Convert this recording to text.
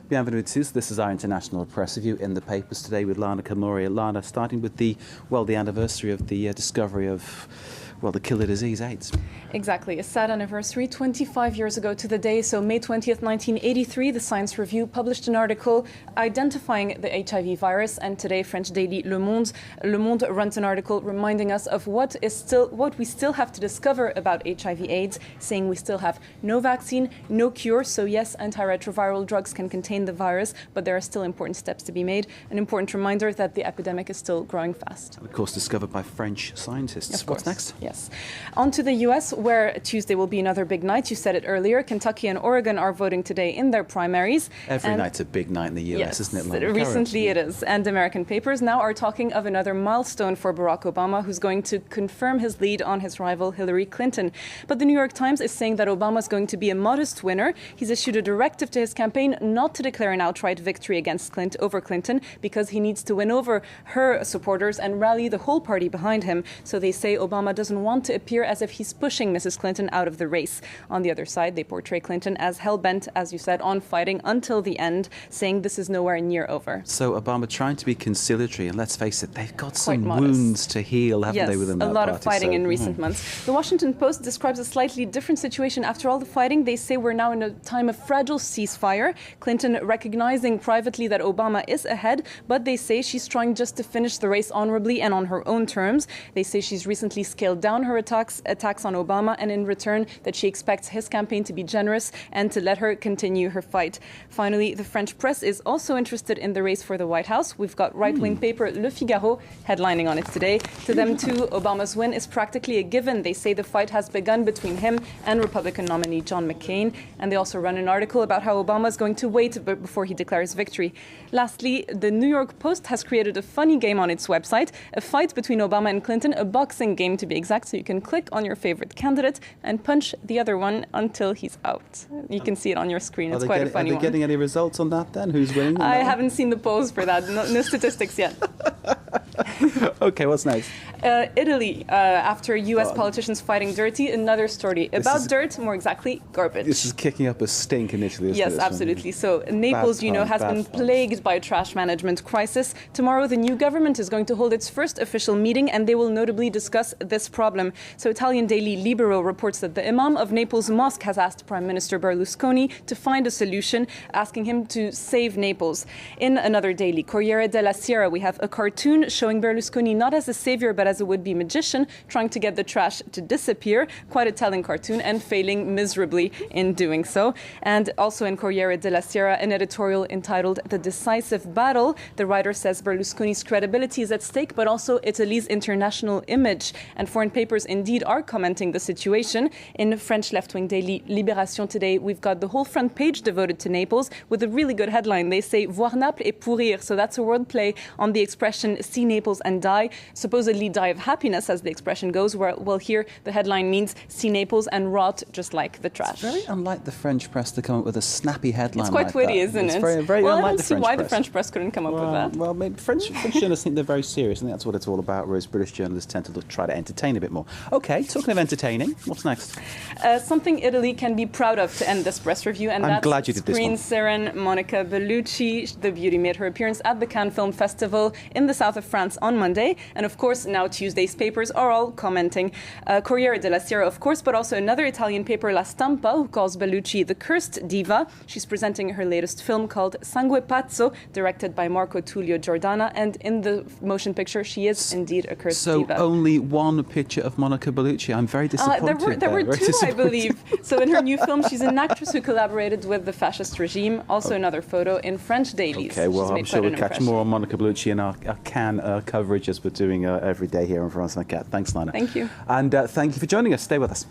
Bienvenue tous. This is our International Press Review in the papers today with Lana Camorria. Lana, starting with the anniversary of the discovery of, the killer disease, AIDS. Exactly. A sad anniversary, 25 years ago to the day. So May 20th, 1983, the Science Review published an article identifying the HIV virus. And today, French daily Le Monde runs an article reminding us of what we still have to discover about HIV/AIDS, saying we still have no vaccine, no cure. So yes, antiretroviral drugs can contain the virus, but there are still important steps to be made. An important reminder that the epidemic is still growing fast. And of course, discovered by French scientists. What's next? Yes. On to the U.S., where Tuesday will be another big night. You said it earlier. Kentucky and Oregon are voting today in their primaries. Every night's a big night in the U.S., yes, isn't it? Recently it is. And American papers now are talking of another milestone for Barack Obama, who's going to confirm his lead on his rival Hillary Clinton. But the New York Times is saying that Obama is going to be a modest winner. He's issued a directive to his campaign not to declare an outright victory against Clinton because he needs to win over her supporters and rally the whole party behind him. So they say Obama doesn't want to appear as if he's pushing Mrs. Clinton out of the race. On the other side, they portray Clinton as hell-bent, as you said, on fighting until the end, saying this is nowhere near over. So Obama trying to be conciliatory, and let's face it, they've got some wounds to heal, haven't they, within that party? Yes, a lot of fighting in recent months. The Washington Post describes a slightly different situation. After all the fighting, they say we're now in a time of fragile ceasefire. Clinton recognizing privately that Obama is ahead, but they say she's trying just to finish the race honorably and on her own terms. They say she's recently scaled down her attacks on Obama, and in return that she expects his campaign to be generous and to let her continue her fight. Finally, the French press is also interested in the race for the White House. We've got right-wing paper Le Figaro headlining on it today. To them too, Obama's win is practically a given. They say the fight has begun between him and Republican nominee John McCain, and they also run an article about how Obama is going to wait before he declares victory. Lastly, the New York Post has created a funny game on its website, a fight between Obama and Clinton, a boxing game to be exact, so you can click on your favorite candidate and punch the other one until he's out. You can see it on your screen. It's quite a funny one. Are they getting any results on that then? Who's winning? I haven't seen the polls for that. No statistics yet. Okay, what's next? Italy, after U.S. politicians fighting dirty, another story about dirt, more exactly, garbage. This is kicking up a stink in Italy, isn't it? Yes, absolutely. So Naples, has been plagued by a trash management crisis. Tomorrow, the new government is going to hold its first official meeting, and they will notably discuss this problem. So Italian daily Libero reports that the Imam of Naples Mosque has asked Prime Minister Berlusconi to find a solution, asking him to save Naples. In another daily, Corriere della Sera, we have a cartoon showing Berlusconi not as a savior, but as a would-be magician, trying to get the trash to disappear. Quite a telling cartoon, and failing miserably in doing so. And also in Corriere della Sera, an editorial entitled The Decisive Battle. The writer says Berlusconi's credibility is at stake, but also Italy's international image. And foreign papers indeed are commenting the situation. In French left-wing daily Libération today, we've got the whole front page devoted to Naples with a really good headline. They say, Voir Naples et pourrir. So that's a wordplay on the expression, see Naples and die, supposedly die of happiness, as the expression goes, well, here the headline means see Naples and rot just like the trash. It's very unlike the French press to come up with a snappy headline. It's quite witty, isn't it? It's very, very well, unlike I don't the see French why press. the French press couldn't come up with that. Well, maybe French journalists think they're very serious. I think that's what it's all about, whereas British journalists tend to try to entertain a bit more. Okay, talking of entertaining, what's next? Something Italy can be proud of to end this press review, and I'm glad you did this one. Screen siren Monica Bellucci. The beauty made her appearance at the Cannes Film Festival in the south of France on Monday, and of course now Tuesday's papers are all commenting. Corriere della Sera, of course, but also another Italian paper, La Stampa, who calls Bellucci the cursed diva. She's presenting her latest film called Sangue Pazzo, directed by Marco Tullio Giordana, and in the motion picture she is indeed a cursed diva. So only one picture of Monica Bellucci. I'm very disappointed. There were two, I believe. So in her new film, she's an actress who collaborated with the fascist regime. Also another photo in French dailies. Okay, well, I'm sure we'll catch more on Monica Bellucci in our Cannes coverage as we're doing every day here on France 24. Thanks, Lana. Thank you. And thank you for joining us. Stay with us.